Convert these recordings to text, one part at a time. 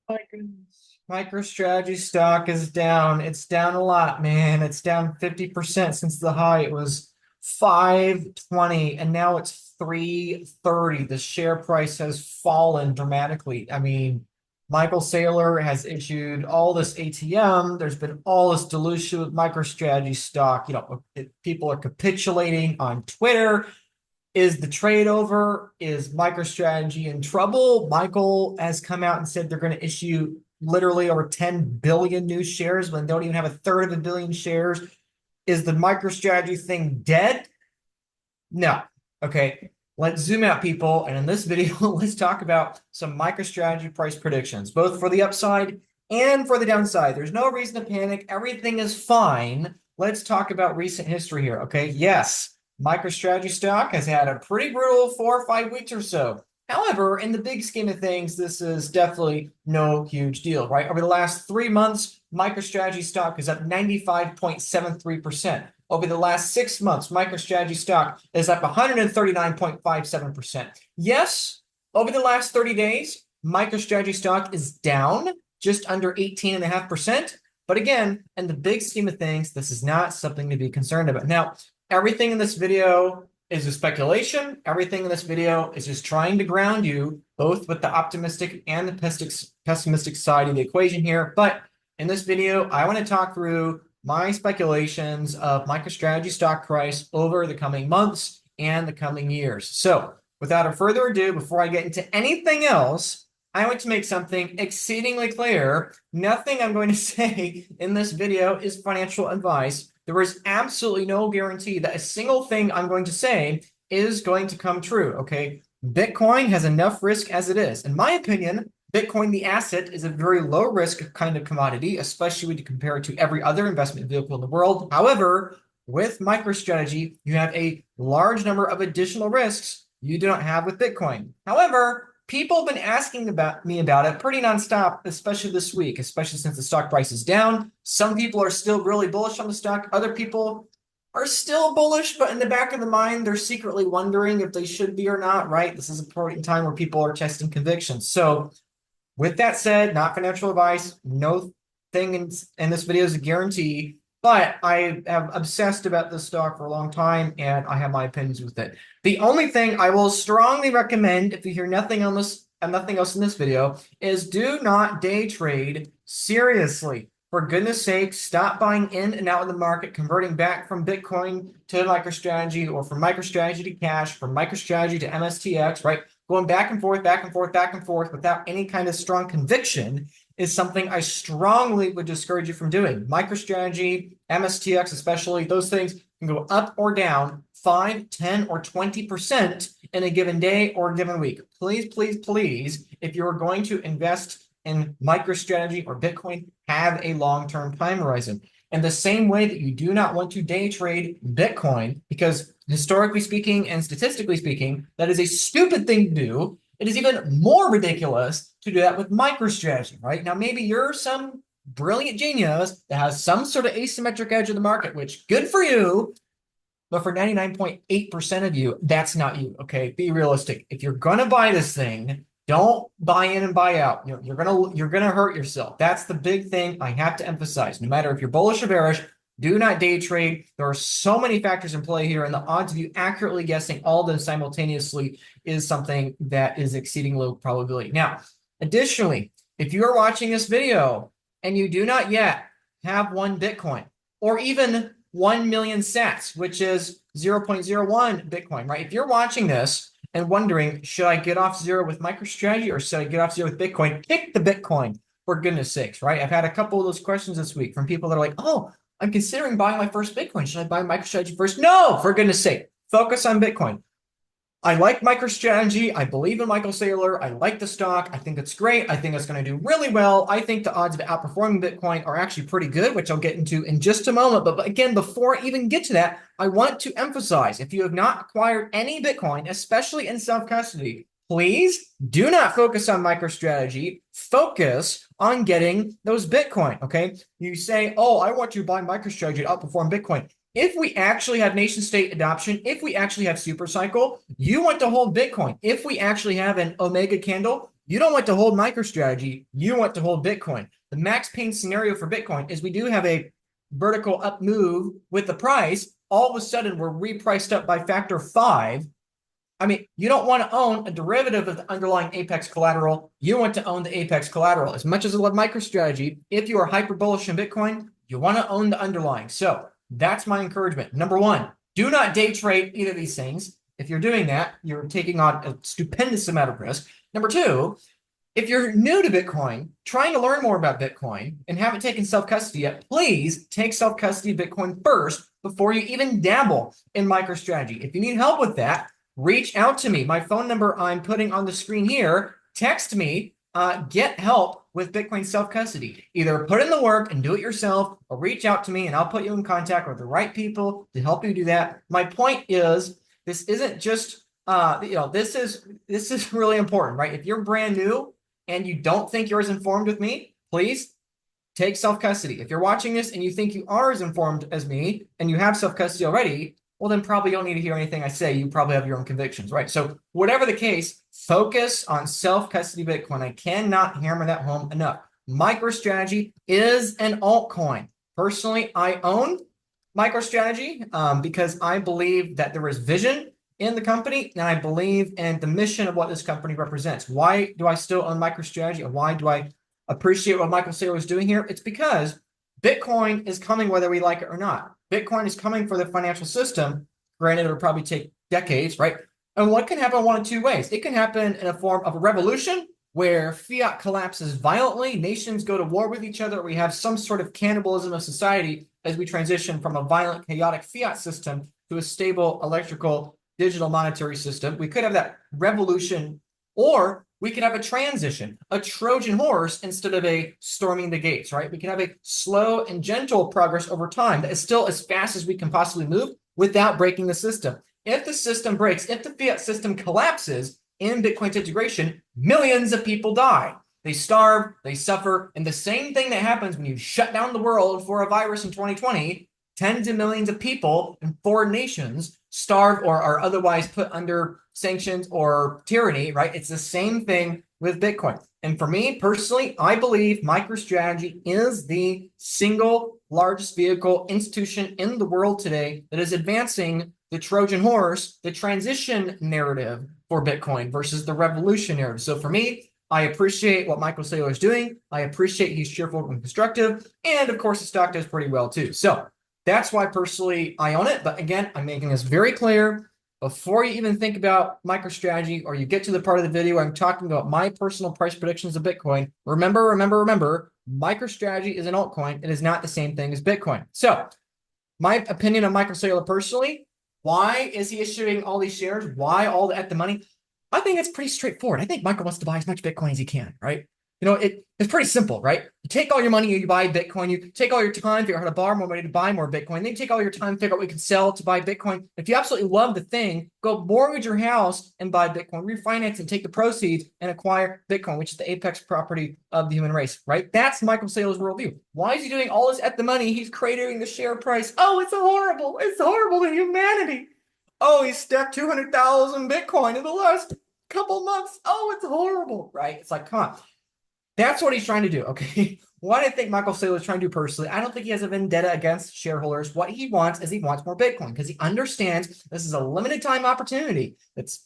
My goodness. Microstrategy stock is down. It's down a lot, man. It's down 50% since the high. It was 520 and now it's 330. The share price has fallen dramatically. I mean, Michael Saylor has issued all this ATM. There's been all this dilution with Microstrategy stock. People are capitulating on Twitter. Is the trade over? Is MicroStrategy in trouble? Michael has come out and said they're going to issue literally over 10 billion new shares when they don't even have a third of a billion shares. Is the MicroStrategy thing dead? No. Okay. Let's zoom out, people. And in this video, let's talk about some MicroStrategy price predictions, both for the upside and for the downside. There's no reason to panic. Everything is fine. Let's talk about recent history here. Okay. Yes, MicroStrategy stock has had a pretty brutal 4 or 5 weeks or so. However, in the big scheme of things, this is definitely no huge deal, right? Over the last 3 months, MicroStrategy stock is up 95.73%. Over the last 6 months, MicroStrategy stock is up 139.57%. Yes, over the last 30 days, MicroStrategy stock is down just under 18.5%. But again, in the big scheme of things, this is not something to be concerned about. Now, everything in this video is a speculation. Everything in this video is just trying to ground you both with the optimistic and the pessimistic side of the equation here. But in this video, I want to talk through my speculations of MicroStrategy stock price over the coming months and the coming years. So without further ado, before I get into anything else, I want to make something exceedingly clear. Nothing I'm going to say in this video is financial advice. There is absolutely no guarantee that a single thing I'm going to say is going to come true, okay? Bitcoin has enough risk as it is. In my opinion, Bitcoin, the asset, is a very low risk kind of commodity, especially when you compare it to every other investment vehicle in the world. However, with MicroStrategy, you have a large number of additional risks you do not have with Bitcoin. However, people have been asking me about it pretty nonstop, especially this week, especially since the stock price is down. Some people are still really bullish on the stock. Other people are still bullish, but in the back of the mind, they're secretly wondering if they should be or not, right? This is a point in time where people are testing convictions. So with that said, not financial advice, no thing in this video is a guarantee, but I have obsessed about this stock for a long time and I have my opinions with it. The only thing I will strongly recommend, if you hear nothing on this and nothing else in this video, is do not day trade seriously. For goodness sake, stop buying in and out of the market, converting back from Bitcoin to MicroStrategy or from MicroStrategy to cash, from MicroStrategy to MSTX, right? Going back and forth, back and forth, back and forth without any kind of strong conviction is something I strongly would discourage you from doing. MicroStrategy, MSTX especially, those things can go up or down 5, 10, or 20% in a given day or a given week. Please, please, please, if you're going to invest in MicroStrategy or Bitcoin, have a long-term time horizon. And the same way that you do not want to day trade Bitcoin, because historically speaking and statistically speaking, that is a stupid thing to do. It is even more ridiculous to do that with MicroStrategy, right? Now, maybe you're some brilliant genius that has some sort of asymmetric edge of the market, which good for you. But for 99.8% of you, that's not you, okay? Be realistic. If you're going to buy this thing, don't buy in and buy out. You're gonna hurt yourself. That's the big thing I have to emphasize. No matter if you're bullish or bearish, do not day trade. There are so many factors in play here, and the odds of you accurately guessing all of them simultaneously is something that is exceeding low probability. Now, additionally, if you are watching this video and you do not yet have 1 Bitcoin or even 1 million sats, which is 0.01 Bitcoin, right? If you're watching this and wondering, should I get off zero with MicroStrategy or should I get off zero with Bitcoin? Pick the Bitcoin, for goodness sakes, right? I've had a couple of those questions this week from people that are like, oh, I'm considering buying my first Bitcoin. Should I buy MicroStrategy first? No, for goodness sake, focus on Bitcoin. I like MicroStrategy. I believe in Michael Saylor. I like the stock. I think it's great. I think it's going to do really well. I think the odds of outperforming Bitcoin are actually pretty good, which I'll get into in just a moment. But again, before I even get to that, I want to emphasize, if you have not acquired any Bitcoin, especially in self-custody, please do not focus on MicroStrategy. Focus on getting those Bitcoin, okay? You say, oh, I want to buy MicroStrategy to outperform Bitcoin. If we actually have nation state adoption, if we actually have super cycle, you want to hold Bitcoin. If we actually have an Omega candle, You don't want to hold MicroStrategy. You want to hold Bitcoin. The max pain scenario for Bitcoin is we do have a vertical up move with the price. All of a sudden, we're repriced up by factor 5. I mean, you don't want to own a derivative of the underlying Apex collateral. You want to own the Apex collateral. As much as I love MicroStrategy, if you are hyper bullish in Bitcoin, you want to own the underlying. So that's my encouragement. Number one, do not day trade either of these things. If you're doing that, you're taking on a stupendous amount of risk. Number two, if you're new to Bitcoin, trying to learn more about Bitcoin and haven't taken self-custody yet, please take self-custody of Bitcoin first before you even dabble in MicroStrategy. If you need help with that, reach out to me. My phone number I'm putting on the screen here. Text me, get help with Bitcoin self-custody. Either put in the work and do it yourself, or reach out to me and I'll put you in contact with the right people to help you do that. My point is, this isn't just, this is really important, right? If you're brand new and you don't think you're as informed with me, please take self-custody. If you're watching this and you think you are as informed as me and you have self-custody already, well, then probably you don't need to hear anything I say. You probably have your own convictions, right? So whatever the case, focus on self-custody Bitcoin. I cannot hammer that home enough. MicroStrategy is an altcoin. Personally, I own MicroStrategy because I believe that there is vision in the company, and I believe in the mission of what this company represents. Why do I still own MicroStrategy, and why do I appreciate what Michael Saylor is doing here? It's because Bitcoin is coming whether we like it or not. Bitcoin is coming for the financial system. Granted, it'll probably take decades, right? And what can happen one of two ways? It can happen in a form of a revolution where fiat collapses violently, nations go to war with each other, we have some sort of cannibalism of society as we transition from a violent, chaotic fiat system to a stable, electrical, digital monetary system. We could have that revolution, or we could have a transition, a Trojan horse instead of a storming the gates, right? We can have a slow and gentle progress over time that is still as fast as we can possibly move without breaking the system. If the system breaks, if the fiat system collapses in Bitcoin's integration, millions of people die. They starve, they suffer, and the same thing that happens when you shut down the world for a virus in 2020, tens of millions of people in foreign nations starve or are otherwise put under sanctions or tyranny, right? It's the same thing with Bitcoin. And for me personally, I believe MicroStrategy is the single largest vehicle institution in the world today that is advancing the Trojan horse, the transition narrative for Bitcoin versus the revolution narrative. So for me, I appreciate what Michael Saylor is doing. I appreciate he's cheerful and constructive. And of course, the stock does pretty well too. So that's why personally I own it. But again, I'm making this very clear. Before you even think about MicroStrategy or you get to the part of the video where I'm talking about my personal price predictions of Bitcoin, remember, MicroStrategy is an altcoin. It is not the same thing as Bitcoin. So my opinion on Michael Saylor personally, why is he issuing all these shares? Why all at the money? I think it's pretty straightforward. I think Michael wants to buy as much Bitcoin as he can, right? You know, it's pretty simple, right? You take all your money, you buy Bitcoin. You take all your time, figure out how to borrow more money to buy more Bitcoin. Then you take all your time, figure out what you can sell to buy Bitcoin. If you absolutely love the thing, go mortgage your house and buy Bitcoin, refinance and take the proceeds and acquire Bitcoin, which is the apex property of the human race, right? That's Michael Saylor's worldview. Why is he doing all this at the money? He's cratering the share price. Oh, it's horrible. It's horrible to humanity. Oh, he stacked 200,000 Bitcoin in the last couple months. Oh, it's horrible, right? It's like, come on. That's what he's trying to do, okay? What I think Michael Saylor is trying to do personally, I don't think he has a vendetta against shareholders. What he wants is he wants more Bitcoin because he understands this is a limited time opportunity.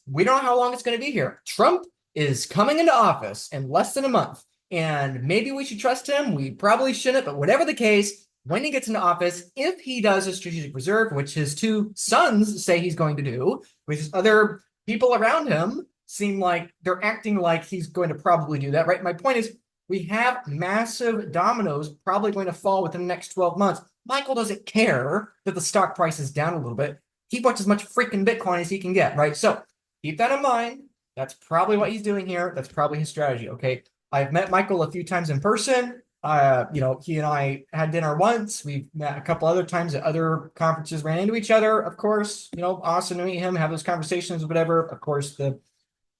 We don't know how long it's going to be here. Trump is coming into office in less than a month, and maybe we should trust him. We probably shouldn't, but whatever the case, when he gets into office, if he does a strategic reserve, which his two sons say he's going to do, with his other people around him seem like they're acting like he's going to probably do that, right? My point is, we have massive dominoes probably going to fall within the next 12 months. Michael doesn't care that the stock price is down a little bit. He wants as much freaking Bitcoin as he can get, right? So keep that in mind. That's probably what he's doing here. That's probably his strategy, okay? I've met Michael a few times in person. He and I had dinner once. We've met a couple other times at other conferences, ran into each other, of course. Awesome to meet him, have those conversations, whatever. Of course, the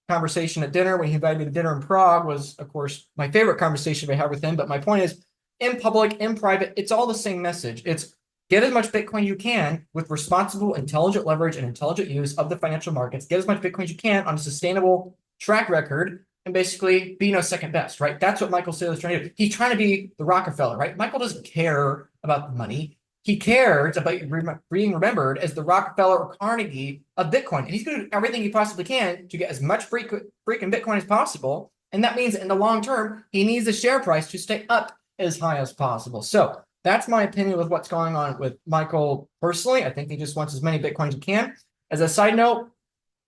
conversation at dinner when he invited me to dinner in Prague was, of course, my favorite conversation I had with him. But my point is, in public, in private, it's all the same message. It's get as much Bitcoin you can with responsible, intelligent leverage and intelligent use of the financial markets. Get as much Bitcoin as you can on a sustainable track record. and basically be second best, right? That's what Michael Saylor is trying to do. He's trying to be the Rockefeller, right? Michael doesn't care about the money. He cares about being remembered as the Rockefeller or Carnegie of Bitcoin. And he's going to do everything he possibly can to get as much freaking Bitcoin as possible. And that means in the long term, he needs the share price to stay up as high as possible. So that's my opinion with what's going on with Michael personally. I think he just wants as many Bitcoins as he can. As a side note,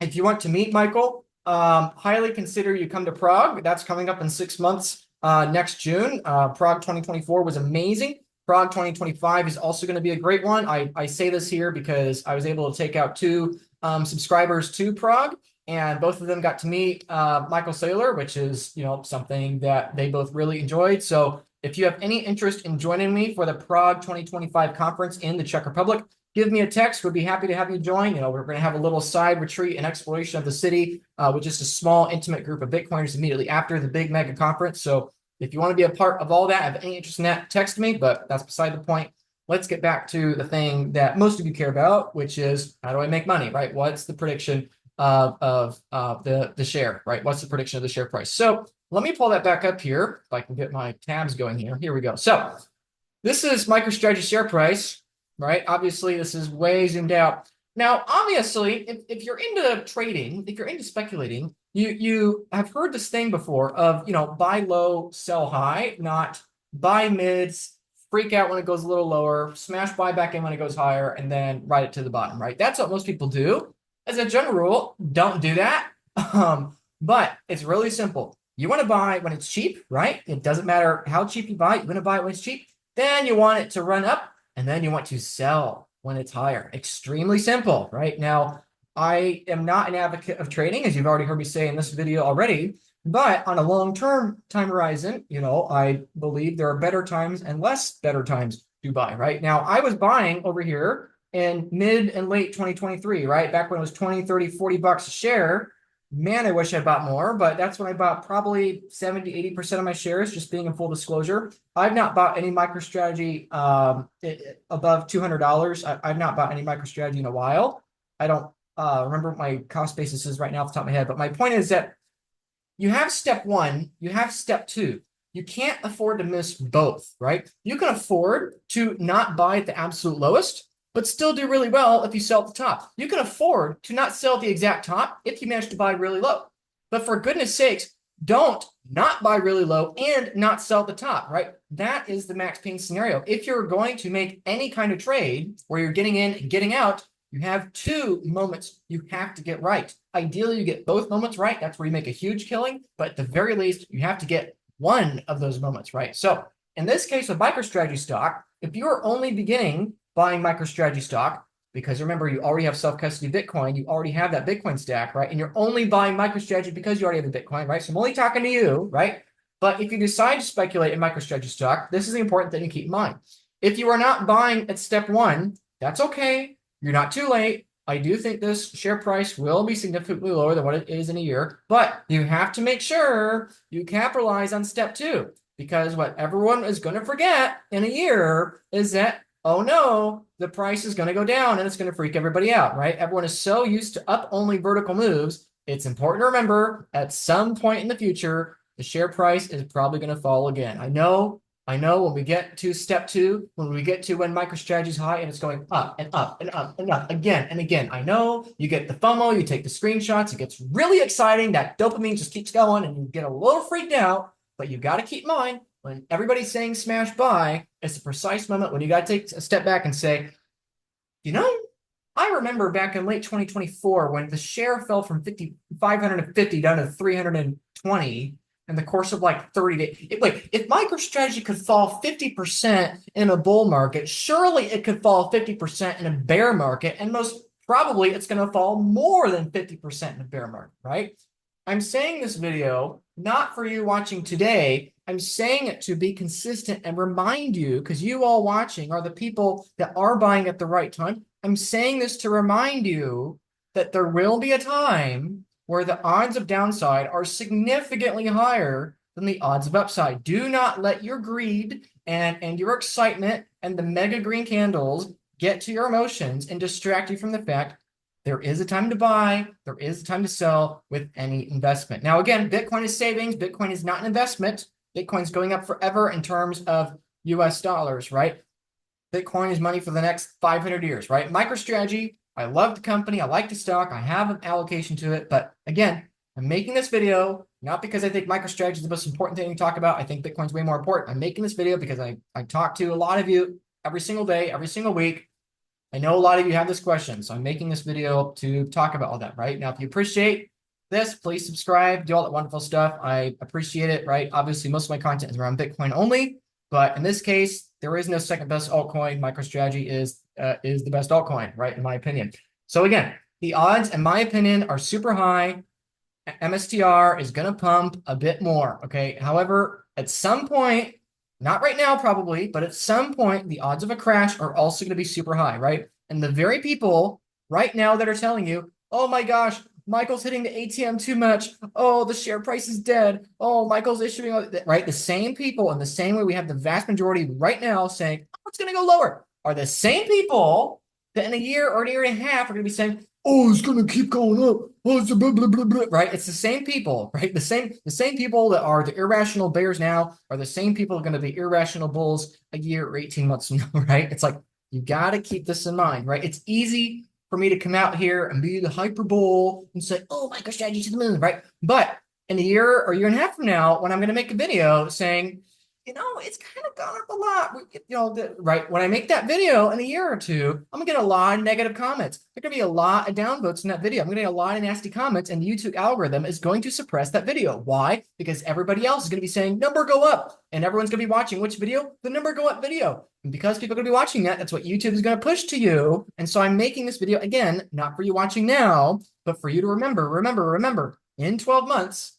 if you want to meet Michael, highly consider you come to Prague. That's coming up in 6 months next June. Prague 2024 was amazing. Prague 2025 is also going to be a great one. I say this here because I was able to take out 2 subscribers to Prague, and both of them got to meet Michael Saylor, which is something that they both really enjoyed. So if you have any interest in joining me for the Prague 2025 conference in the Czech Republic, give me a text. We'd be happy to have you join. We're going to have a little side retreat and exploration of the city with just a small, intimate group of Bitcoiners immediately after the big mega conference. So if you want to be a part of all that, have any interest in that, text me, but that's beside the point. Let's get back to the thing that most of you care about, which is how do I make money, right? What's the prediction of the share, right? What's the prediction of the share price? So let me pull that back up here. If I can get my tabs going here. Here we go. So this is MicroStrategy share price, right? Obviously, this is way zoomed out. Now, obviously, if you're into trading, if you're into speculating, you have heard this thing before of, buy low, sell high, not buy mids, freak out when it goes a little lower, smash buy back in when it goes higher, and then ride it to the bottom, right? That's what most people do. As a general rule, don't do that. But it's really simple. You want to buy when it's cheap, right? It doesn't matter how cheap you buy. You want to buy it when it's cheap. Then you want it to run up, and then you want to sell when it's higher. Extremely simple, right? Now, I am not an advocate of trading, as you've already heard me say in this video already, but on a long-term time horizon, I believe there are better times and less better times to buy, right? Now, I was buying over here in mid and late 2023, right? Back when it was 20, 30, 40 bucks a share. Man, I wish I bought more, but that's when I bought probably 70, 80% of my shares, just being in full disclosure. I've not bought any MicroStrategy above $200. I've not bought any MicroStrategy in a while. I don't remember what my cost basis is right now off the top of my head, but my point is that you have step 1, you have step 2. You can't afford to miss both, right? You can afford to not buy at the absolute lowest, but still do really well if you sell at the top. You can afford to not sell at the exact top if you manage to buy really low. But for goodness sakes, don't not buy really low and not sell at the top, right? That is the Max Payne scenario. If you're going to make any kind of trade where you're getting in and getting out, you have 2 moments you have to get right. Ideally, you get both moments right. That's where you make a huge killing. But at the very least, you have to get one of those moments right. So in this case with MicroStrategy stock, if you're only beginning buying MicroStrategy stock, because remember, you already have self-custody Bitcoin, you already have that Bitcoin stack, right? And you're only buying MicroStrategy because you already have the Bitcoin, right? So I'm only talking to you, right? But if you decide to speculate in MicroStrategy stock, this is the important thing to keep in mind. If you are not buying at step 1, that's okay. You're not too late. I do think this share price will be significantly lower than what it is in a year, but you have to make sure you capitalize on step 2, because what everyone is going to forget in a year is that, oh no, the price is going to go down and it's going to freak everybody out, right? Everyone is so used to up-only vertical moves. It's important to remember at some point in the future, the share price is probably going to fall again. I know when we get to step 2, when we get to when MicroStrategy is high and it's going up and up and up and up again and again. I know you get the FOMO, you take the screenshots, it gets really exciting. That dopamine just keeps going and you get a little freaked out, but you got to keep in mind when everybody's saying smash buy, it's the precise moment when you got to take a step back and say, I remember back in late 2024 when the share fell from 550 down to 320 in the course of like 30 days. If MicroStrategy could fall 50% in a bull market, surely it could fall 50% in a bear market, and most probably it's going to fall more than 50% in a bear market, right? I'm saying this video not for you watching today. I'm saying it to be consistent and remind you, because you all watching are the people that are buying at the right time. I'm saying this to remind you that there will be a time where the odds of downside are significantly higher than the odds of upside. Do not let your greed and your excitement and the mega green candles get to your emotions and distract you from the fact There is a time to buy. There is a time to sell with any investment. Now, again, Bitcoin is savings. Bitcoin is not an investment. Bitcoin's going up forever in terms of US dollars, right? Bitcoin is money for the next 500 years, right? MicroStrategy, I love the company. I like the stock. I have an allocation to it. But again, I'm making this video not because I think MicroStrategy is the most important thing to talk about. I think Bitcoin's way more important. I'm making this video because I talk to a lot of you every single day, every single week. I know a lot of you have this question, so I'm making this video to talk about all that, right? Now, if you appreciate this, please subscribe, do all that wonderful stuff. I appreciate it, right? Obviously, most of my content is around Bitcoin only, but in this case, there is no second best altcoin. MicroStrategy is the best altcoin, right? In my opinion. So again, the odds, in my opinion, are super high. MSTR is going to pump a bit more, okay? However, at some point, not right now probably, but at some point, the odds of a crash are also going to be super high, right? And the very people right now that are telling you, oh my gosh, Michael's hitting the ATM too much. Oh, the share price is dead. Oh, Michael's issuing, right? The same people in the same way we have the vast majority right now saying, oh, it's going to go lower, are the same people that in a year or a year and a half are going to be saying, oh, it's going to keep going up. Oh, it's a blah, blah, blah, blah. Right? It's the same people, right? The same people that are the irrational bears now are the same people going to be irrational bulls a year or 18 months from now, right? It's like, you got to keep this in mind, right? It's easy for me to come out here and be the hyperbole and say, oh, MicroStrategy to the moon, right? But in a year or year and a half from now, when I'm going to make a video saying, it's kind of gone up a lot. Right. When I make that video in a year or two, I'm gonna get a lot of negative comments. There's gonna be a lot of downvotes in that video. I'm gonna get a lot of nasty comments, and the YouTube algorithm is going to suppress that video. Why? Because everybody else is gonna be saying number go up, and everyone's gonna be watching which video? The number go up video. And because people are gonna be watching that, that's what YouTube is gonna push to you. And so I'm making this video again, not for you watching now, but for you to remember, in 12 months.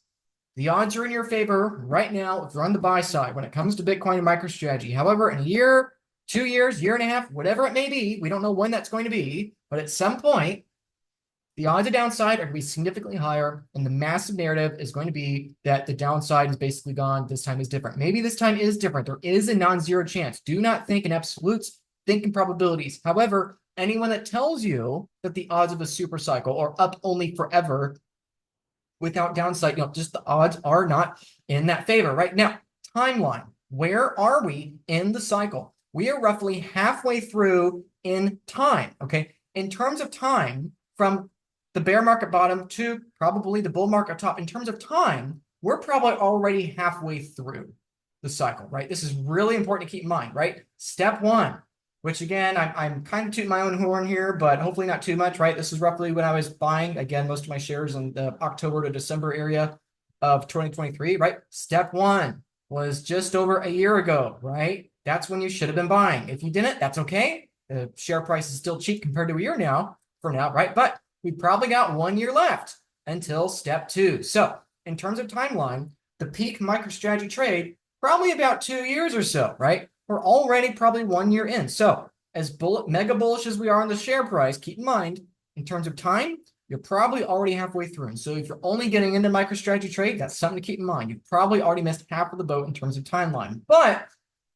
The odds are in your favor right now if you're on the buy side when it comes to Bitcoin and MicroStrategy. However, in a year, 2 years, year and a half, whatever it may be, we don't know when that's going to be, but at some point, the odds of downside are going to be significantly higher, and the massive narrative is going to be that the downside is basically gone. This time is different. Maybe this time is different. There is a non-zero chance. Do not think in absolutes, think in probabilities. However, anyone that tells you that the odds of a super cycle are up only forever without downside, just the odds are not in that favor. Right now, timeline, where are we in the cycle? We are roughly halfway through in time, okay? In terms of time, from the bear market bottom to probably the bull market top, in terms of time, we're probably already halfway through the cycle, right? This is really important to keep in mind, right? Step one, which again, I'm kind of tooting my own horn here, but hopefully not too much, right? This is roughly when I was buying, again, most of my shares in the October to December area of 2023, right? Step one was just over a year ago, right? That's when you should have been buying. If you didn't, that's okay. The share price is still cheap compared to a year now, for now, right? But we probably got 1 year left until step two. So in terms of timeline, the peak MicroStrategy trade, probably about 2 years or so, right? We're already probably 1 year in. So as mega bullish as we are on the share price, keep in mind, in terms of time, you're probably already halfway through. And so if you're only getting into MicroStrategy trade, that's something to keep in mind. You've probably already missed half of the boat in terms of timeline. But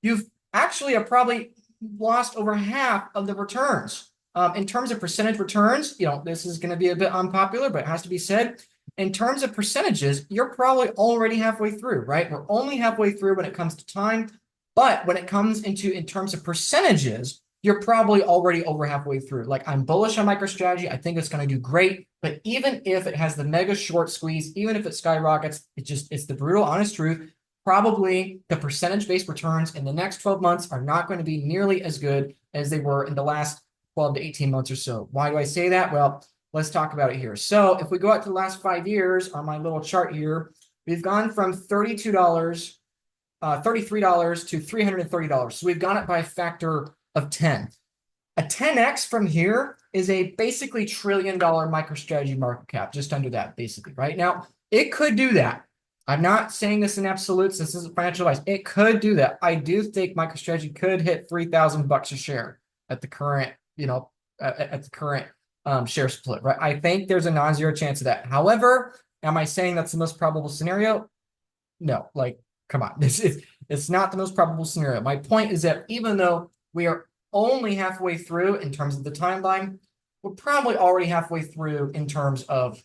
you've actually have probably lost over half of the returns. In terms of percentage returns, this is going to be a bit unpopular, but it has to be said. In terms of percentages, you're probably already halfway through, right? We're only halfway through when it comes to time. But when it comes in terms of percentages, you're probably already over halfway through. Like, I'm bullish on MicroStrategy. I think it's going to do great. But even if it has the mega short squeeze, even if it skyrockets, it's the brutal, honest truth. Probably the percentage-based returns in the next 12 months are not going to be nearly as good as they were in the last 12 to 18 months or so. Why do I say that? Well, let's talk about it here. So if we go out to the last 5 years on my little chart here, we've gone from $33 to $330. So we've gone up by a factor of 10. A 10x from here is a basically $1 trillion MicroStrategy market cap, just under that, basically, right? Now, it could do that. I'm not saying this in absolutes. This isn't financial advice. It could do that. I do think MicroStrategy could hit $3,000 a share at the current, share split, right? I think there's a non-zero chance of that. However, am I saying that's the most probable scenario? No, come on. It's not the most probable scenario. My point is that even though we are only halfway through in terms of the timeline, we're probably already halfway through in terms of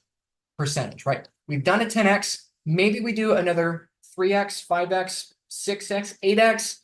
percentage, right? We've done a 10x. Maybe we do another 3x, 5x, 6x, 8x,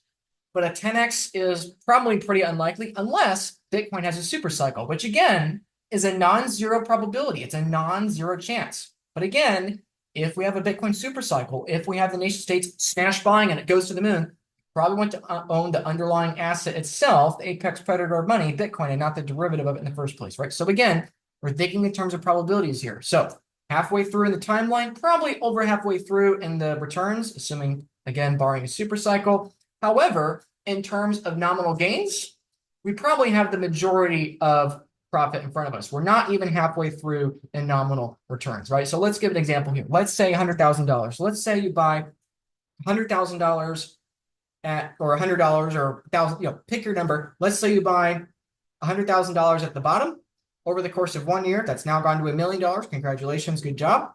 but a 10x is probably pretty unlikely unless Bitcoin has a super cycle, which again is a non-zero probability. It's a non-zero chance. But again, if we have a Bitcoin super cycle, if we have the nation states smash buying and it goes to the moon, probably want to own the underlying asset itself, the apex predator of money, Bitcoin, and not the derivative of it in the first place, right? So again, we're thinking in terms of probabilities here. So halfway through in the timeline, probably over halfway through in the returns, assuming, again, barring a super cycle. However, in terms of nominal gains, we probably have the majority of profit in front of us. We're not even halfway through in nominal returns, right? So let's give an example here. Let's say $100,000. Let's say you buy $100,000 at, or $100 or 1,000, pick your number. Let's say you buy $100,000 at the bottom. Over the course of 1 year, that's now gone to $1 million. Congratulations, good job.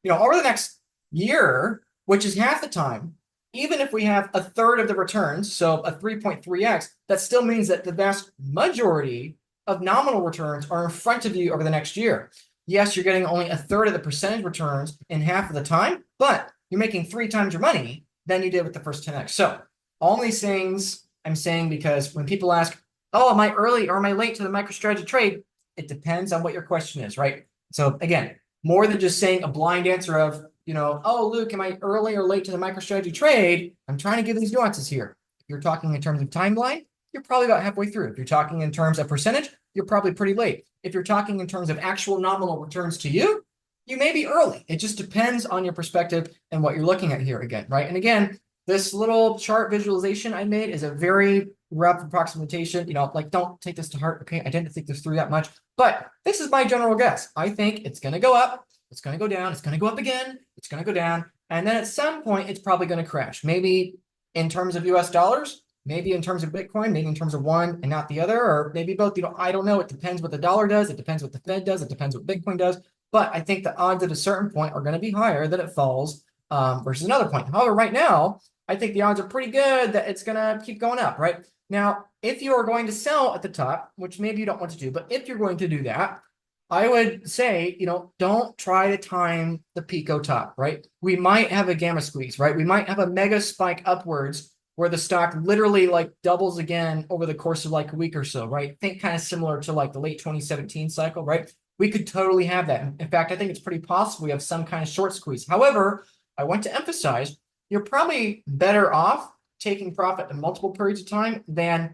Over the next year, which is half the time, even if we have a third of the returns, so a 3.3x, that still means that the vast majority of nominal returns are in front of you over the next year. Yes, you're getting only a third of the percentage returns in half of the time, but you're making 3 times your money than you did with the first 10x. So all these things I'm saying because when people ask, oh, am I early or am I late to the MicroStrategy trade? It depends on what your question is, right? So again, more than just saying a blind answer of, oh, Luke, am I early or late to the MicroStrategy trade? I'm trying to give these nuances here. If you're talking in terms of timeline, you're probably about halfway through. If you're talking in terms of percentage, you're probably pretty late. If you're talking in terms of actual nominal returns to you, you may be early. It just depends on your perspective and what you're looking at here again, right? And again, this little chart visualization I made is a very rough approximation. Don't take this to heart, okay? I didn't think this through that much, but this is my general guess. I think it's going to go up, it's going to go down, it's going to go up again, it's going to go down, and then at some point, it's probably going to crash. Maybe in terms of US dollars, maybe in terms of Bitcoin, maybe in terms of one and not the other, or maybe both. I don't know. It depends what the dollar does. It depends what the Fed does. It depends what Bitcoin does. But I think the odds at a certain point are going to be higher that it falls versus another point. However, right now, I think the odds are pretty good that it's going to keep going up, right? Now, if you are going to sell at the top, which maybe you don't want to do, but if you're going to do that, I would say, don't try to time the Pico top, right? We might have a gamma squeeze, right? We might have a mega spike upwards where the stock literally doubles again over the course of a week or so, right? Think kind of similar to the late 2017 cycle, right? We could totally have that. In fact, I think it's pretty possible we have some kind of short squeeze. However, I want to emphasize, you're probably better off taking profit in multiple periods of time than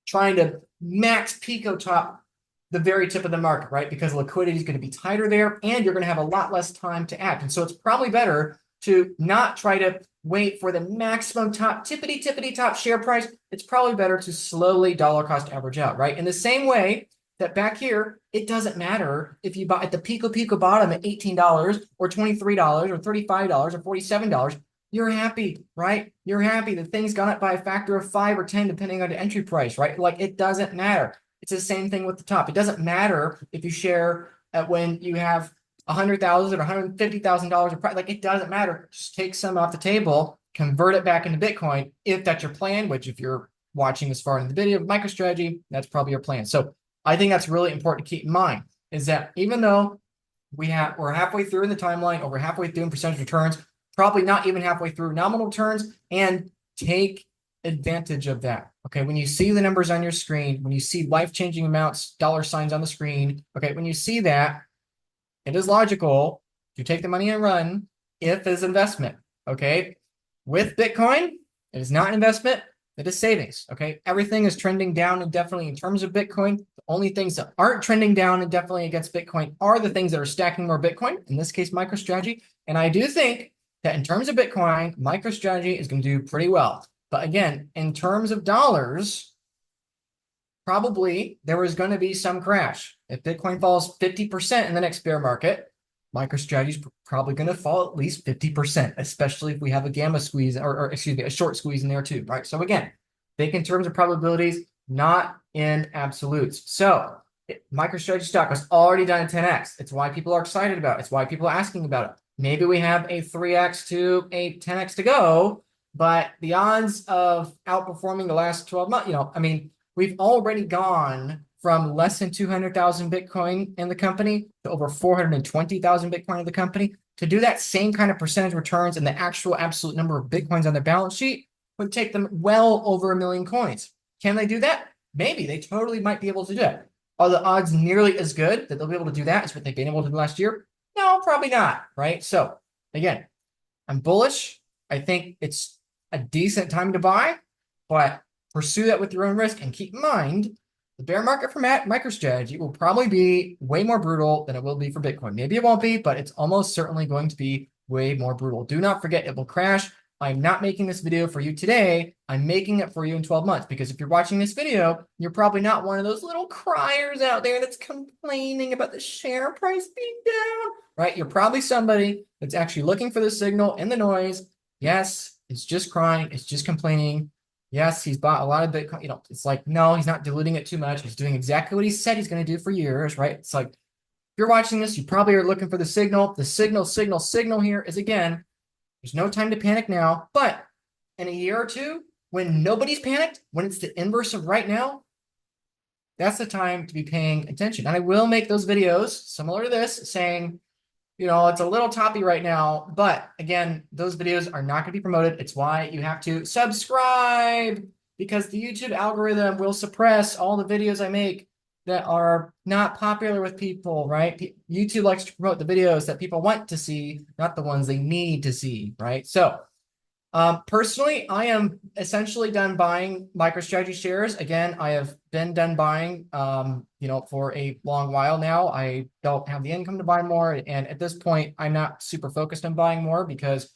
trying to max Pico top the very tip of the market, right? Because liquidity is going to be tighter there and you're going to have a lot less time to act. And so it's probably better to not try to wait for the maximum top, tippity top share price. It's probably better to slowly dollar cost average out, right? In the same way that back here, it doesn't matter if you buy at the Pico bottom at $18 or $23 or $35 or $47. You're happy, right? You're happy. The thing's gone up by a factor of 5 or 10, depending on the entry price, right? It doesn't matter. It's the same thing with the top. It doesn't matter if you share at when you have $100,000 or $150,000 of price. It doesn't matter. Just take some off the table, convert it back into Bitcoin, if that's your plan, which if you're watching this far in the video of MicroStrategy, that's probably your plan. So I think that's really important to keep in mind, is that even though we're halfway through in the timeline, over halfway through in percentage returns, probably not even halfway through nominal returns, and take advantage of that. Okay, when you see the numbers on your screen, when you see life-changing amounts, dollar signs on the screen, okay, when you see that, it is logical to take the money and run if it's investment, okay? With Bitcoin, it is not an investment, it is savings, okay? Everything is trending down indefinitely in terms of Bitcoin. The only things that aren't trending down indefinitely against Bitcoin are the things that are stacking more Bitcoin, in this case, MicroStrategy. And I do think that in terms of Bitcoin, MicroStrategy is going to do pretty well. But again, in terms of dollars, probably there is going to be some crash. If Bitcoin falls 50% in the next bear market, MicroStrategy is probably going to fall at least 50%, especially if we have a gamma squeeze or excuse me, a short squeeze in there too, right? So again, think in terms of probabilities, not in absolutes. So MicroStrategy stock has already done a 10x. It's why people are excited about it. It's why people are asking about it. Maybe we have a 3x to a 10x to go, but the odds of outperforming the last 12 months, we've already gone from less than 200,000 Bitcoin in the company to over 420,000 Bitcoin in the company. To do that same kind of percentage returns and the actual absolute number of Bitcoins on their balance sheet would take them well over 1 million coins. Can they do that? Maybe. They totally might be able to do it. Are the odds nearly as good that they'll be able to do that as what they've been able to do last year? No, probably not, right? So again, I'm bullish. I think it's a decent time to buy, but pursue that with your own risk. And keep in mind, the bear market for MicroStrategy will probably be way more brutal than it will be for Bitcoin. Maybe it won't be, but it's almost certainly going to be way more brutal. Do not forget, it will crash. I'm not making this video for you today. I'm making it for you in 12 months, because if you're watching this video, you're probably not one of those little criers out there that's complaining about the share price being down, right? You're probably somebody that's actually looking for the signal in the noise. Yes, it's just crying. It's just complaining. Yes, he's bought a lot of Bitcoin. You know, it's like, no, he's not diluting it too much. He's doing exactly what he said he's going to do for years, right? It's like, if you're watching this, you probably are looking for the signal. The signal here is, again, there's no time to panic now. But in a year or two, when nobody's panicked, when it's the inverse of right now, that's the time to be paying attention. And I will make those videos similar to this, saying, you know, it's a little toppy right now, but again, those videos are not going to be promoted. It's why you have to subscribe, because the YouTube algorithm will suppress all the videos I make that are not popular with people, right? YouTube likes to promote the videos that people want to see, not the ones they need to see, right? So personally, I am essentially done buying MicroStrategy shares. Again, I have been done buying, you know, for a long while now. I don't have the income to buy more. And at this point, I'm not super focused on buying more, because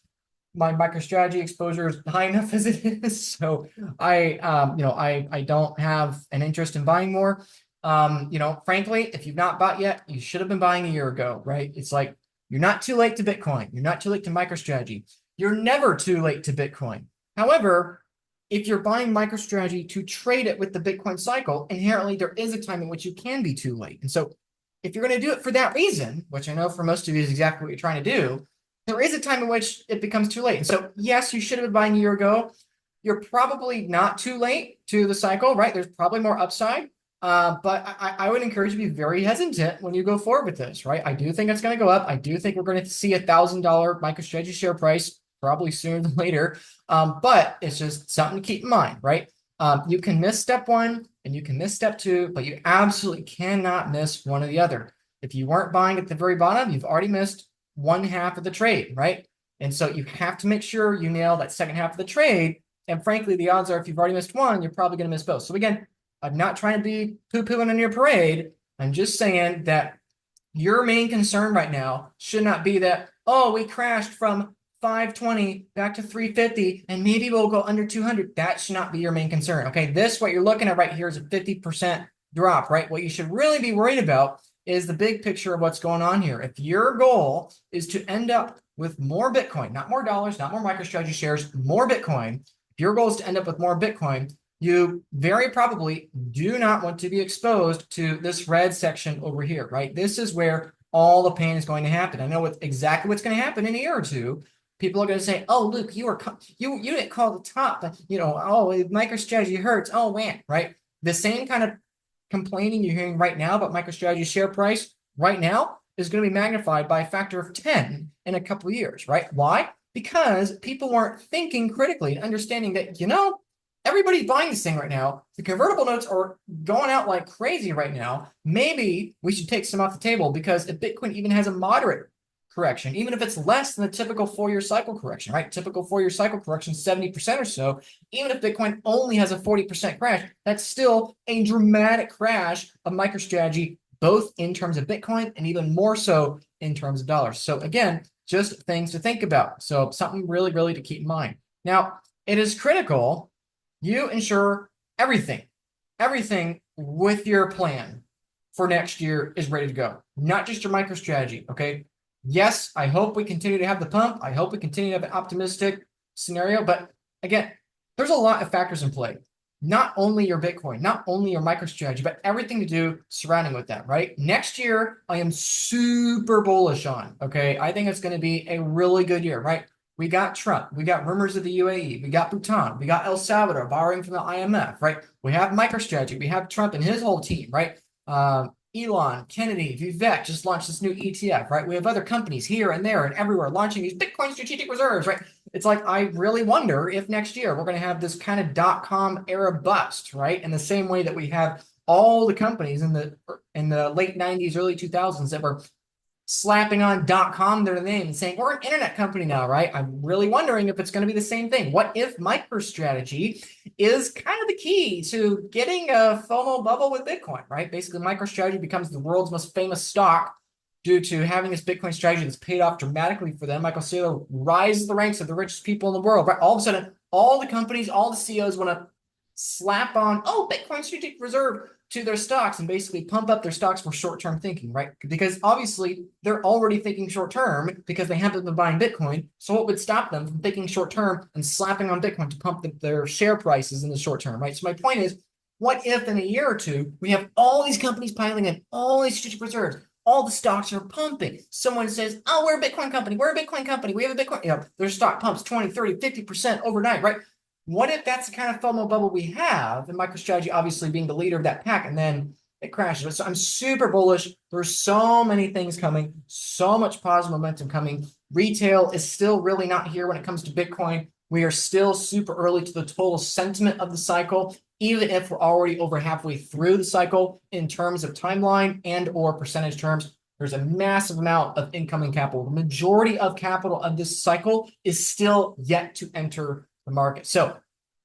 my MicroStrategy exposure is high enough as it is. So you know, I don't have an interest in buying more. You know, frankly, if you've not bought yet, you should have been buying a year ago, right? It's like, you're not too late to Bitcoin. You're not too late to MicroStrategy. You're never too late to Bitcoin. However, if you're buying MicroStrategy to trade it with the Bitcoin cycle, inherently there is a time in which you can be too late. And so if you're going to do it for that reason, which I know for most of you is exactly what you're trying to do, there is a time in which it becomes too late. And so, yes, you should have been buying a year ago. You're probably not too late to the cycle, right? There's probably more upside. But I would encourage you to be very hesitant when you go forward with this, right? I do think it's going to go up. I do think we're going to see $1,000 MicroStrategy share price probably sooner than later. But it's just something to keep in mind, right? You can miss step one and you can miss step two, but you absolutely cannot miss one or the other. If you weren't buying at the very bottom, you've already missed one half of the trade, right? And so you have to make sure you nail that second half of the trade. And frankly, the odds are if you've already missed one, you're probably going to miss both. So again, I'm not trying to be poo-pooing on your parade. I'm just saying that your main concern right now should not be that, oh, we crashed from 520 back to 350 and maybe we'll go under 200. That should not be your main concern. Okay, this, what you're looking at right here, is a 50% drop, right? What you should really be worried about is the big picture of what's going on here. If your goal is to end up with more Bitcoin, not more dollars, not more MicroStrategy shares, more Bitcoin, if your goal is to end up with more Bitcoin, you very probably do not want to be exposed to this red section over here, right? This is where all the pain is going to happen. I know exactly what's going to happen in a year or two. People are going to say, "Oh, Luke, you didn't call the top, but you know, oh, MicroStrategy hurts. Oh, man," right? The same kind of complaining you're hearing right now about MicroStrategy share price right now is going to be magnified by a factor of 10 in a couple of years, right? Why? Because people weren't thinking critically and understanding that, you know, everybody's buying this thing right now. The convertible notes are going out like crazy right now. Maybe we should take some off the table, because if Bitcoin even has a moderate correction, even if it's less than the typical 4-year cycle correction, right? Typical 4-year cycle correction, 70% or so. Even if Bitcoin only has a 40% crash, that's still a dramatic crash of MicroStrategy, both in terms of Bitcoin and even more so in terms of dollars. So again, just things to think about. So something really, really to keep in mind. Now, it is critical you ensure everything with your plan for next year is ready to go, not just your MicroStrategy, okay? Yes, I hope we continue to have the pump. I hope we continue to have an optimistic scenario. But again, there's a lot of factors in play. Not only your Bitcoin, not only your MicroStrategy, but everything to do surrounding with that, right? Next year, I am super bullish on, okay? I think it's going to be a really good year, right? We got Trump. We got rumors of the UAE. We got Bhutan. We got El Salvador borrowing from the IMF, right? We have Microstrategy. We have Trump and his whole team, right? Elon, Kennedy, Vivek just launched this new ETF, right? We have other companies here and there and everywhere launching these Bitcoin strategic reserves, right? It's like, I really wonder if next year we're going to have this kind of dot-com era bust, right? In the same way that we have all the companies in the late 90s, early 2000s that were slapping on .com their name and saying, we're an internet company now, right? I'm really wondering if it's going to be the same thing. What if MicroStrategy is kind of the key to getting a FOMO bubble with Bitcoin, right? Basically, MicroStrategy becomes the world's most famous stock due to having this Bitcoin strategy that's paid off dramatically for them. Michael Saylor rises the ranks of the richest people in the world, right? All of a sudden, all the companies, all the CEOs want to slap on, oh, Bitcoin strategic reserve to their stocks and basically pump up their stocks for short-term thinking, right? Because obviously they're already thinking short-term because they haven't been buying Bitcoin. So what would stop them from thinking short-term and slapping on Bitcoin to pump their share prices in the short term, right? So my point is, what if in a year or two, we have all these companies piling in, all these strategic reserves, all the stocks are pumping. Someone says, oh, we're a Bitcoin company. We're a Bitcoin company. We have a Bitcoin, their stock pumps 20, 30, 50% overnight, right? What if that's the kind of FOMO bubble we have, and MicroStrategy obviously being the leader of that pack, and then it crashes? So I'm super bullish. There's so many things coming, so much positive momentum coming. Retail is still really not here when it comes to Bitcoin. We are still super early to the total sentiment of the cycle, even if we're already over halfway through the cycle in terms of timeline and or percentage terms. There's a massive amount of incoming capital. The majority of capital of this cycle is still yet to enter the market. So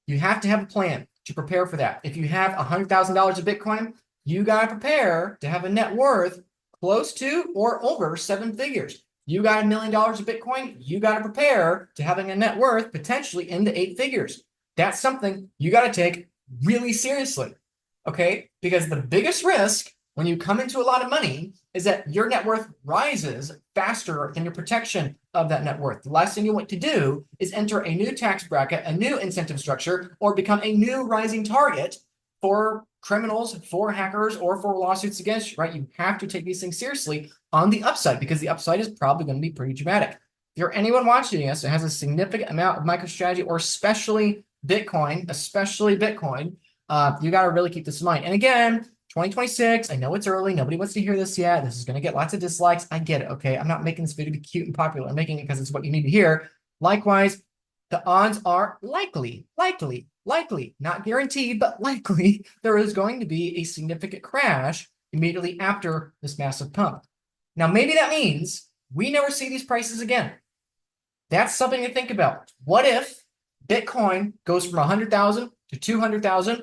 you have to have a plan to prepare for that. If you have $100,000 of Bitcoin, you got to prepare to have a net worth close to or over 7 figures. You got $1 million of Bitcoin, you got to prepare to having a net worth potentially into 8 figures. That's something you got to take really seriously, okay? Because the biggest risk when you come into a lot of money is that your net worth rises faster than your protection of that net worth. The last thing you want to do is enter a new tax bracket, a new incentive structure, or become a new rising target for criminals, for hackers, or for lawsuits against you, right? You have to take these things seriously on the upside because the upside is probably going to be pretty dramatic. If you're anyone watching us that has a significant amount of MicroStrategy or especially Bitcoin, you got to really keep this in mind. And again, 2026, I know it's early. Nobody wants to hear this yet. This is going to get lots of dislikes. I get it, okay? I'm not making this video to be cute and popular. I'm making it because it's what you need to hear. Likewise, the odds are likely, not guaranteed, but likely, there is going to be a significant crash immediately after this massive pump. Now, maybe that means we never see these prices again. That's something to think about. What if Bitcoin goes from 100,000 to 200,000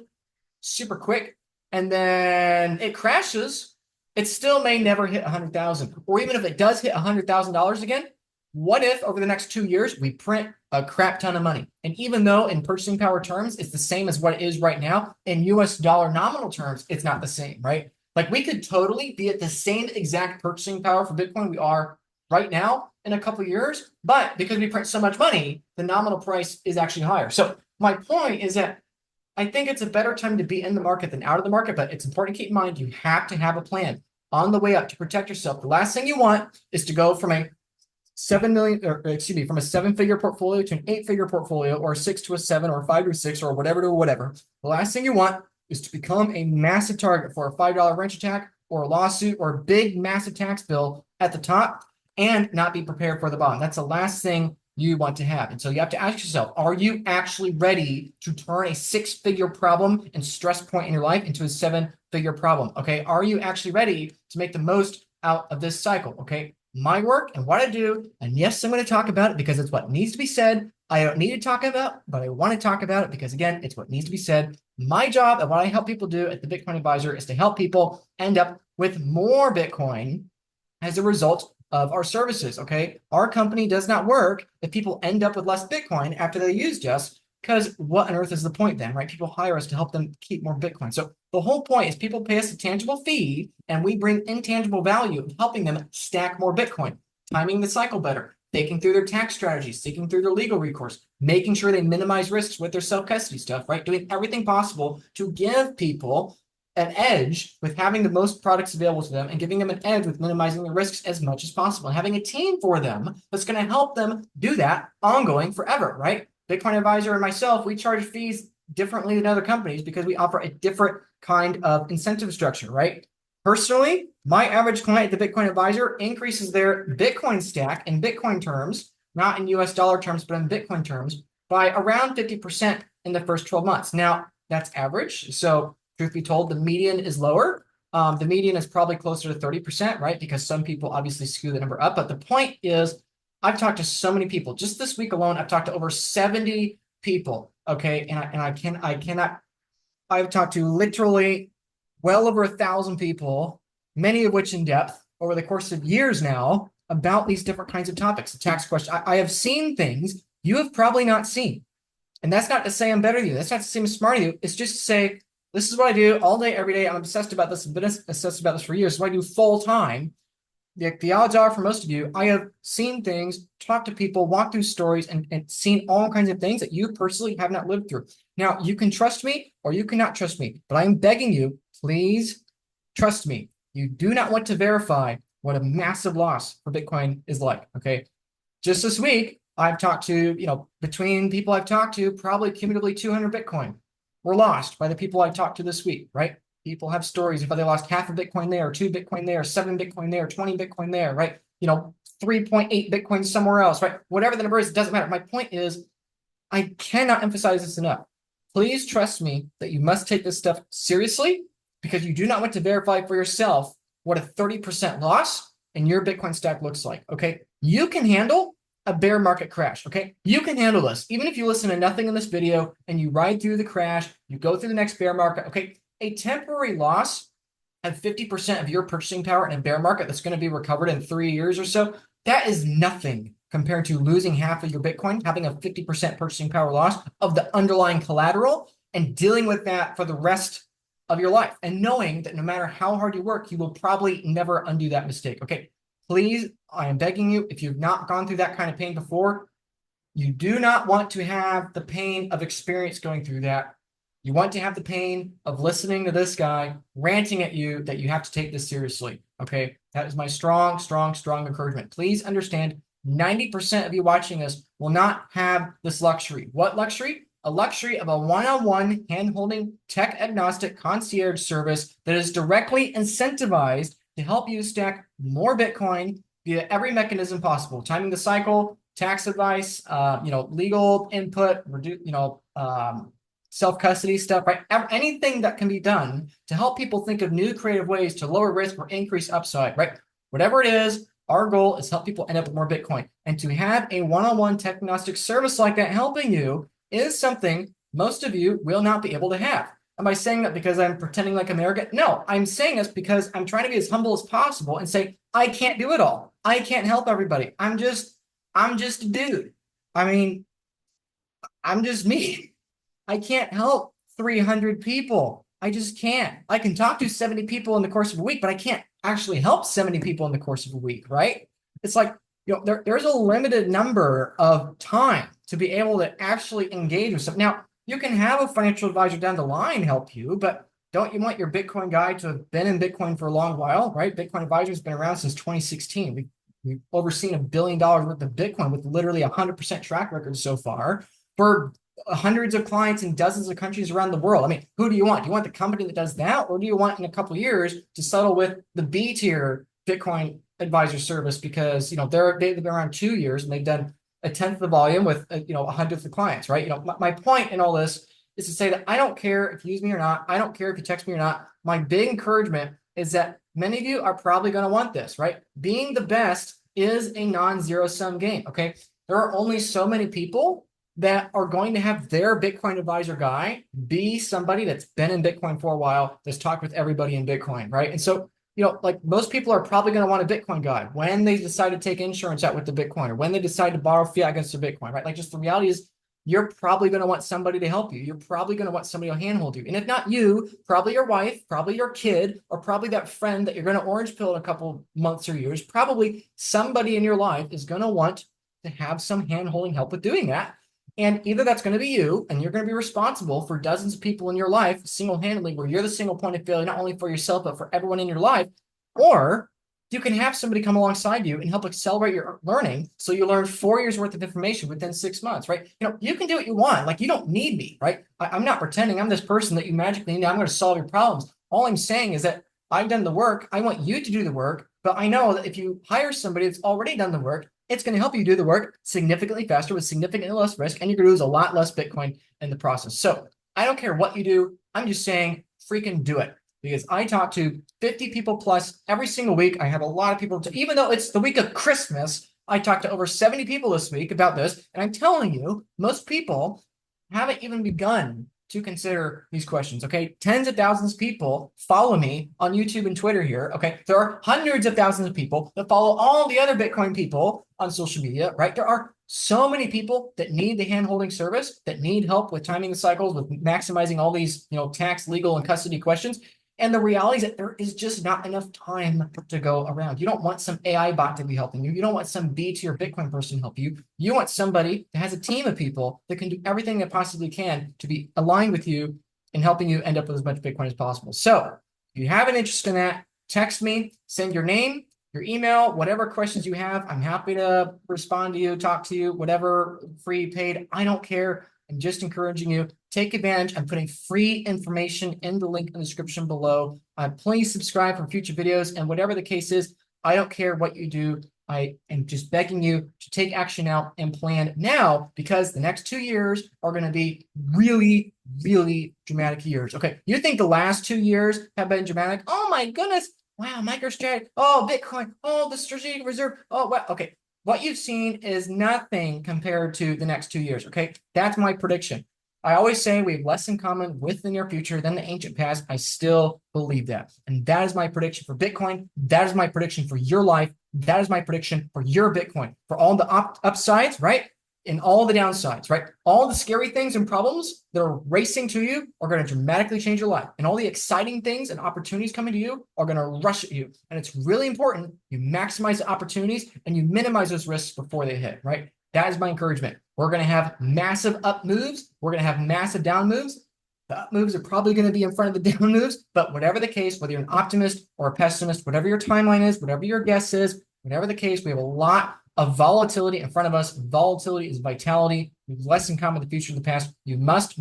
super quick, and then it crashes? It still may never hit 100,000. Or even if it does hit $100,000 again, what if over the next 2 years we print a crap ton of money? And even though in purchasing power terms it's the same as what it is right now, in US dollar nominal terms it's not the same, right? Like we could totally be at the same exact purchasing power for Bitcoin we are right now in a couple of years, but because we print so much money, the nominal price is actually higher. So my point is that I think it's a better time to be in the market than out of the market, but it's important to keep in mind you have to have a plan on the way up to protect yourself. The last thing you want is to go from a 7 million, or excuse me, from a 7-figure portfolio to an 8-figure portfolio, or a 6 to a 7, or a 5 to a 6, or whatever to whatever. The last thing you want is to become a massive target for a $5 wrench attack, or a lawsuit, or a big massive tax bill at the top, and not be prepared for the bottom. That's the last thing you want to have. And so you have to ask yourself, are you actually ready to turn a 6-figure problem and stress point in your life into a 7-figure problem? Okay. Are you actually ready to make the most out of this cycle? Okay. My work and what I do, and yes, I'm going to talk about it because it's what needs to be said. I don't need to talk about, but I want to talk about it because again, it's what needs to be said. My job and what I help people do at the Bitcoin Advisor is to help people end up with more Bitcoin as a result of our services. Okay. Our company does not work if people end up with less Bitcoin after they used us, because what on earth is the point then, right? People hire us to help them keep more Bitcoin. So the whole point is people pay us a tangible fee and we bring intangible value of helping them stack more Bitcoin, timing the cycle better, thinking through their tax strategies, thinking through their legal recourse, making sure they minimize risks with their self-custody stuff, right? Doing everything possible to give people an edge with having the most products available to them and giving them an edge with minimizing the risks as much as possible and having a team for them that's going to help them do that ongoing forever, right? Bitcoin Advisor and myself, we charge fees differently than other companies because we offer a different kind of incentive structure, right? Personally, my average client at the Bitcoin Advisor increases their Bitcoin stack in Bitcoin terms, not in US dollar terms, but in Bitcoin terms, by around 50% in the first 12 months. Now, that's average. So truth be told, the median is lower. The median is probably closer to 30%, right? Because some people obviously skew the number up. But the point is, I've talked to so many people. Just this week alone, I've talked to over 70 people. Okay, I've talked to literally well over 1,000 people, many of which in depth over the course of years now about these different kinds of topics. The tax question. I have seen things you have probably not seen. And that's not to say I'm better than you. That's not to say I'm smarter than you. It's just to say, this is what I do all day, every day. I'm obsessed about this. I've been obsessed about this for years. So I do full time. The odds are for most of you, I have seen things, talked to people, walked through stories, and seen all kinds of things that you personally have not lived through. Now, you can trust me or you cannot trust me, but I'm begging you, please trust me. You do not want to verify what a massive loss for Bitcoin is like, okay? Just this week, I've talked to, between people I've talked to, probably cumulatively 200 Bitcoin were lost by the people I talked to this week, right? People have stories of how they lost half a Bitcoin there, 2 Bitcoin there, 7 Bitcoin there, 20 Bitcoin there, right? 3.8 Bitcoin somewhere else, right? Whatever the number is, it doesn't matter. My point is, I cannot emphasize this enough. Please trust me that you must take this stuff seriously because you do not want to verify for yourself what a 30% loss in your Bitcoin stack looks like, okay? You can handle a bear market crash, okay? You can handle this. Even if you listen to nothing in this video and you ride through the crash, you go through the next bear market, okay? A temporary loss of 50% of your purchasing power in a bear market that's going to be recovered in 3 years or so, that is nothing compared to losing half of your Bitcoin, having a 50% purchasing power loss of the underlying collateral and dealing with that for the rest of your life and knowing that no matter how hard you work, you will probably never undo that mistake, okay? Please, I am begging you, if you've not gone through that kind of pain before, you do not want to have the pain of experience going through that. You want to have the pain of listening to this guy ranting at you that you have to take this seriously, okay? That is my strong, strong, strong encouragement. Please understand, 90% of you watching this will not have this luxury. What luxury? A luxury of a one-on-one hand-holding tech-agnostic concierge service that is directly incentivized to help you stack more Bitcoin via every mechanism possible. Timing the cycle, tax advice, legal input, self-custody stuff, right? Anything that can be done to help people think of new creative ways to lower risk or increase upside, right? Whatever it is, our goal is help people end up with more Bitcoin. And to have a one-on-one tech-agnostic service like that helping you is something most of you will not be able to have. Am I saying that because I'm pretending like I'm arrogant? No, I'm saying this because I'm trying to be as humble as possible and say, I can't do it all. I can't help everybody. I'm just a dude. I mean, I'm just me. I can't help 300 people. I just can't. I can talk to 70 people in the course of a week, but I can't actually help 70 people in the course of a week, right? It's like, there's a limited number of time to be able to actually engage with stuff. Now, you can have a financial advisor down the line help you, but don't you want your Bitcoin guy to have been in Bitcoin for a long while, right? Bitcoin Advisor has been around since 2016. We've overseen $1 billion worth of Bitcoin with literally 100% track record so far for hundreds of clients in dozens of countries around the world. I mean, who do you want? Do you want the company that does that? Or do you want in a couple of years to settle with the B tier Bitcoin advisor service because, they've been around 2 years and they've done a tenth of the volume with, a hundredth of clients, right? My point in all this is to say that I don't care if you use me or not. I don't care if you text me or not. My big encouragement is that many of you are probably going to want this, right? Being the best is a non-zero sum game, okay? There are only so many people that are going to have their Bitcoin advisor guy be somebody that's been in Bitcoin for a while, that's talked with everybody in Bitcoin, right? And so, like most people are probably going to want a Bitcoin guy when they decide to take insurance out with the Bitcoin or when they decide to borrow fiat against the Bitcoin, right? Like just the reality is you're probably going to want somebody to help you. You're probably going to want somebody to handhold you. And if not you, probably your wife, probably your kid, or probably that friend that you're going to orange pill in a couple months or years, probably somebody in your life is going to want to have some hand-holding help with doing that. And either that's going to be you, and you're going to be responsible for dozens of people in your life single-handedly, where you're the single point of failure, not only for yourself, but for everyone in your life. Or you can have somebody come alongside you and help accelerate your learning. So you learn 4 years worth of information within 6 months, right? You can do what you want. Like, you don't need me, right? I'm not pretending I'm this person that you magically need. I'm going to solve your problems. All I'm saying is that I've done the work. I want you to do the work, but I know that if you hire somebody that's already done the work, it's going to help you do the work significantly faster with significantly less risk, and you're going to lose a lot less Bitcoin in the process. So I don't care what you do. I'm just saying, freaking do it. Because I talk to 50 people plus every single week. I have a lot of people, even though it's the week of Christmas, I talked to over 70 people this week about this. And I'm telling you, most people haven't even begun to consider these questions, okay? Tens of thousands of people follow me on YouTube and Twitter here, okay? There are hundreds of thousands of people that follow all the other Bitcoin people on social media, right? There are so many people that need the hand-holding service, that need help with timing the cycles, with maximizing all these, tax, legal, and custody questions. And the reality is that there is just not enough time to go around. You don't want some AI bot to be helping you. You don't want some B tier Bitcoin person to help you. You want somebody that has a team of people that can do everything they possibly can to be aligned with you and helping you end up with as much Bitcoin as possible. So if you have an interest in that, text me, send your name, your email, whatever questions you have. I'm happy to respond to you, talk to you, whatever, free, paid, I don't care. I'm just encouraging you, take advantage. I'm putting free information in the link in the description below. Please subscribe for future videos. And whatever the case is, I don't care what you do. I am just begging you to take action now and plan now, because the next 2 years are going to be really, really dramatic years. Okay, you think the last 2 years have been dramatic? Oh my goodness. Wow, MicroStrategy. Oh, Bitcoin. Oh, the strategic reserve. Oh, wow. Okay. What you've seen is nothing compared to the next 2 years, okay? That's my prediction. I always say we have less in common with the near future than the ancient past. I still believe that. And that is my prediction for Bitcoin. That is my prediction for your life. That is my prediction for your Bitcoin. For all the upsides, right? And all the downsides, right? All the scary things and problems that are racing to you are going to dramatically change your life. And all the exciting things and opportunities coming to you are going to rush at you. And it's really important you maximize the opportunities and you minimize those risks before they hit, right? That is my encouragement. We're going to have massive up moves. We're going to have massive down moves. The up moves are probably going to be in front of the down moves. But whatever the case, whether you're an optimist or a pessimist, whatever your timeline is, whatever your guess is, whatever the case, we have a lot of volatility in front of us. Volatility is vitality. We have less in common with the future than the past. You must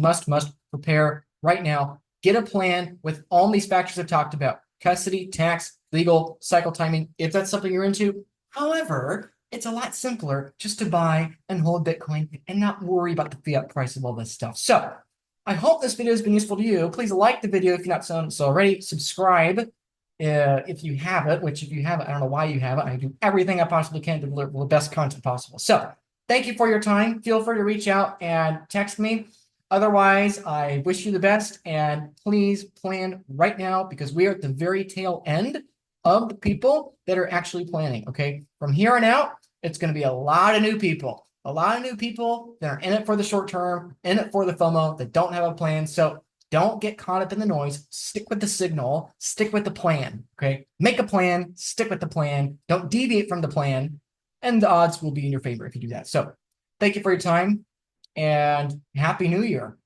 prepare right now. Get a plan with all these factors I've talked about: custody, tax, legal, cycle timing, if that's something you're into. However, it's a lot simpler just to buy and hold Bitcoin and not worry about the fiat price of all this stuff. So I hope this video has been useful to you. Please like the video if you're not so already. Subscribe if you have it, which if you have it, I don't know why you have it. I do everything I possibly can to deliver the best content possible. So thank you for your time. Feel free to reach out and text me. Otherwise, I wish you the best, and please plan right now, because we are at the very tail end of the people that are actually planning, okay? From here on out, it's going to be a lot of new people. A lot of new people that are in it for the short term, in it for the FOMO, that don't have a plan. So don't get caught up in the noise. Stick with the signal. Stick with the plan, okay? Make a plan. Stick with the plan. Don't deviate from the plan, and the odds will be in your favor if you do that. So thank you for your time, and Happy New Year.